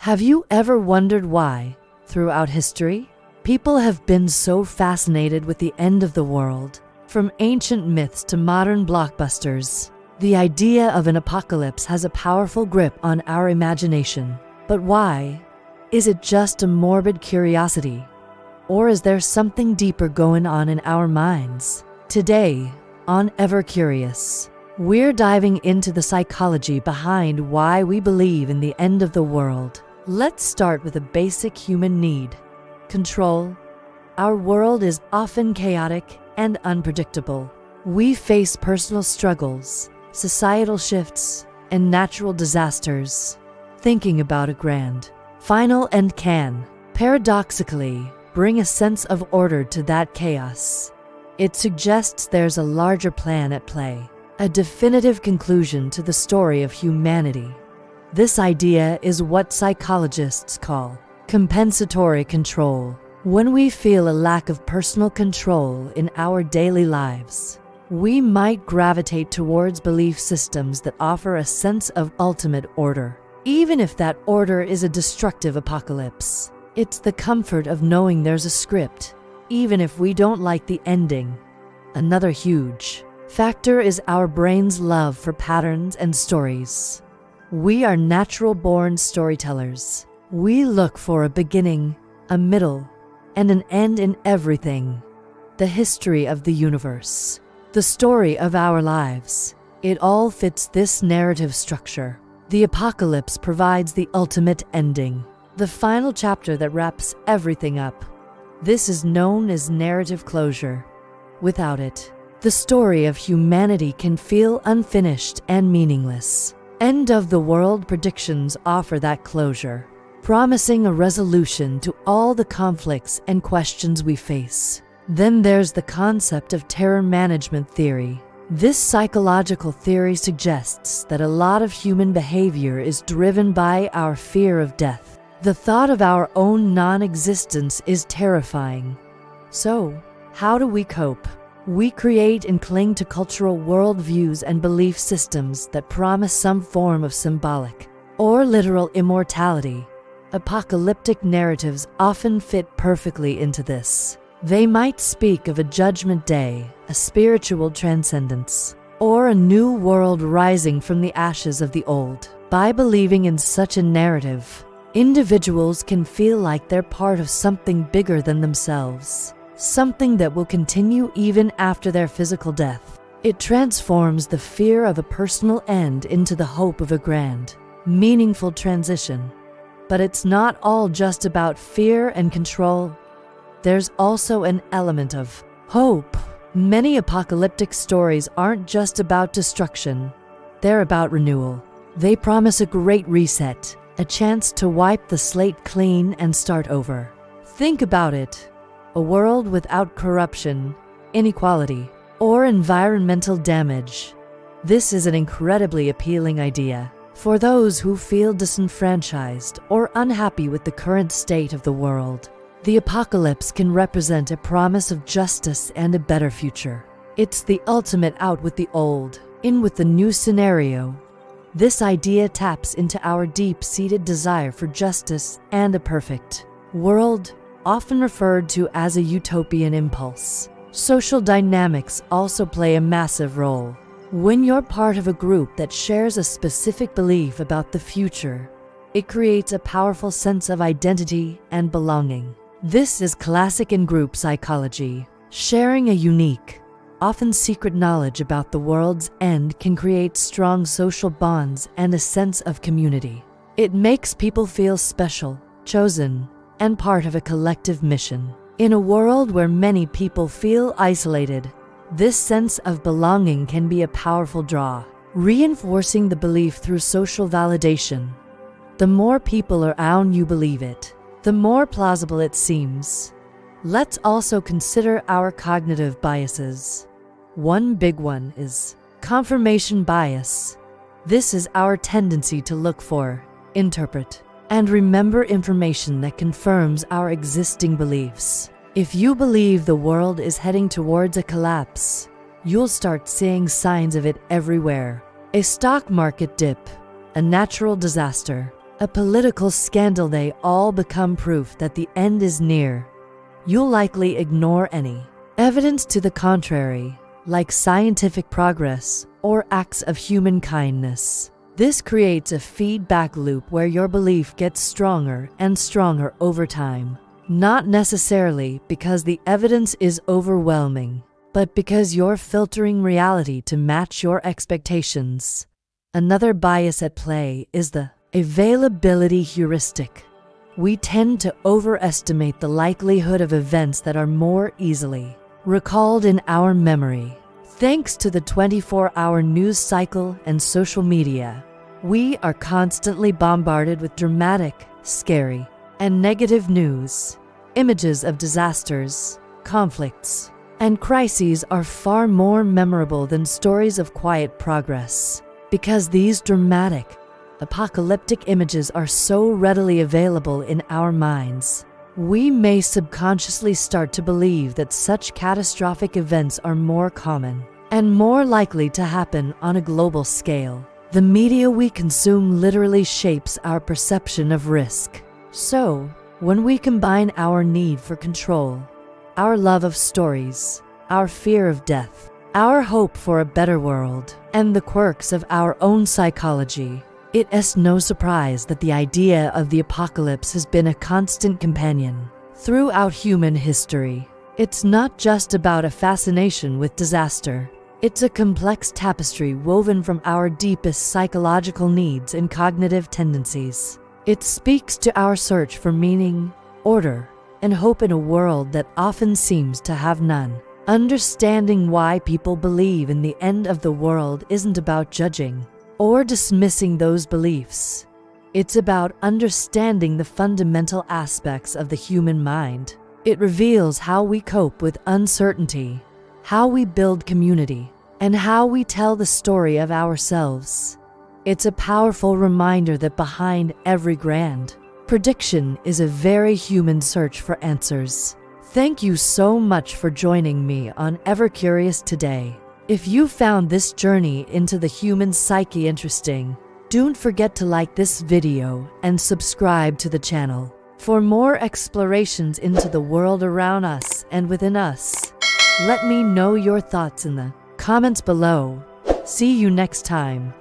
Have you ever wondered why, throughout history, people have been so fascinated with the end of the world? From ancient myths to modern blockbusters, the idea of an apocalypse has a powerful grip on our imagination. But why? Is it just a morbid curiosity? Or is there something deeper going on in our minds? Today, on Ever Curious, we're diving into the psychology behind why we believe in the end of the world. Let's start with a basic human need: control. Our world is often chaotic and unpredictable. We face personal struggles, societal shifts, and natural disasters. Thinking about a grand, final end can, paradoxically, bring a sense of order to that chaos. It suggests there's a larger plan at play, a definitive conclusion to the story of humanity. This idea is what psychologists call compensatory control. When we feel a lack of personal control in our daily lives, we might gravitate towards belief systems that offer a sense of ultimate order. Even if that order is a destructive apocalypse, it's the comfort of knowing there's a script, even if we don't like the ending. Another huge factor is our brain's love for patterns and stories. We are natural-born storytellers. We look for a beginning, a middle, and an end in everything. The history of the universe, the story of our lives, it all fits this narrative structure. The apocalypse provides the ultimate ending, the final chapter that wraps everything up. This is known as narrative closure. Without it, the story of humanity can feel unfinished and meaningless. End of the world predictions offer that closure, promising a resolution to all the conflicts and questions we face. Then there's the concept of terror management theory. This psychological theory suggests that a lot of human behavior is driven by our fear of death. The thought of our own non-existence is terrifying. So, how do we cope? We create and cling to cultural worldviews and belief systems that promise some form of symbolic or literal immortality. Apocalyptic narratives often fit perfectly into this. They might speak of a judgment day, a spiritual transcendence, or a new world rising from the ashes of the old. By believing in such a narrative, individuals can feel like they're part of something bigger than themselves, something that will continue even after their physical death. It transforms the fear of a personal end into the hope of a grand, meaningful transition. But it's not all just about fear and control. There's also an element of hope. Many apocalyptic stories aren't just about destruction. They're about renewal. They promise a great reset, a chance to wipe the slate clean and start over. Think about it. A world without corruption, inequality, or environmental damage. This is an incredibly appealing idea for those who feel disenfranchised or unhappy with the current state of the world. The apocalypse can represent a promise of justice and a better future. It's the ultimate out with the old, in with the new scenario. This idea taps into our deep-seated desire for justice and a perfect world, often referred to as a utopian impulse. Social dynamics also play a massive role. When you're part of a group that shares a specific belief about the future, it creates a powerful sense of identity and belonging. This is classic in group psychology. Sharing a unique, often secret knowledge about the world's end can create strong social bonds and a sense of community. It makes people feel special, chosen, and part of a collective mission. In a world where many people feel isolated, this sense of belonging can be a powerful draw, reinforcing the belief through social validation. The more people around you believe it, the more plausible it seems. Let's also consider our cognitive biases. One big one is confirmation bias. This is our tendency to look for, interpret, and remember information that confirms our existing beliefs. If you believe the world is heading towards a collapse, you'll start seeing signs of it everywhere. A stock market dip, a natural disaster, a political scandal, they all become proof that the end is near. You'll likely ignore any evidence to the contrary, like scientific progress or acts of human kindness. This creates a feedback loop where your belief gets stronger and stronger over time. Not necessarily because the evidence is overwhelming, but because you're filtering reality to match your expectations. Another bias at play is the availability heuristic. We tend to overestimate the likelihood of events that are more easily recalled in our memory. Thanks to the 24-hour news cycle and social media, we are constantly bombarded with dramatic, scary, and negative news. Images of disasters, conflicts, and crises are far more memorable than stories of quiet progress. Because these dramatic, apocalyptic images are so readily available in our minds, we may subconsciously start to believe that such catastrophic events are more common and more likely to happen on a global scale. The media we consume literally shapes our perception of risk. So, when we combine our need for control, our love of stories, our fear of death, our hope for a better world, and the quirks of our own psychology, it is no surprise that the idea of the apocalypse has been a constant companion throughout human history. It's not just about a fascination with disaster. It's a complex tapestry woven from our deepest psychological needs and cognitive tendencies. It speaks to our search for meaning, order, and hope in a world that often seems to have none. Understanding why people believe in the end of the world isn't about judging or dismissing those beliefs. It's about understanding the fundamental aspects of the human mind. It reveals how we cope with uncertainty, how we build community, and how we tell the story of ourselves. It's a powerful reminder that behind every grand prediction is a very human search for answers. Thank you so much for joining me on Ever Curious today. If you found this journey into the human psyche interesting, don't forget to like this video and subscribe to the channel for more explorations into the world around us and within us. Let me know your thoughts in the comments below. See you next time.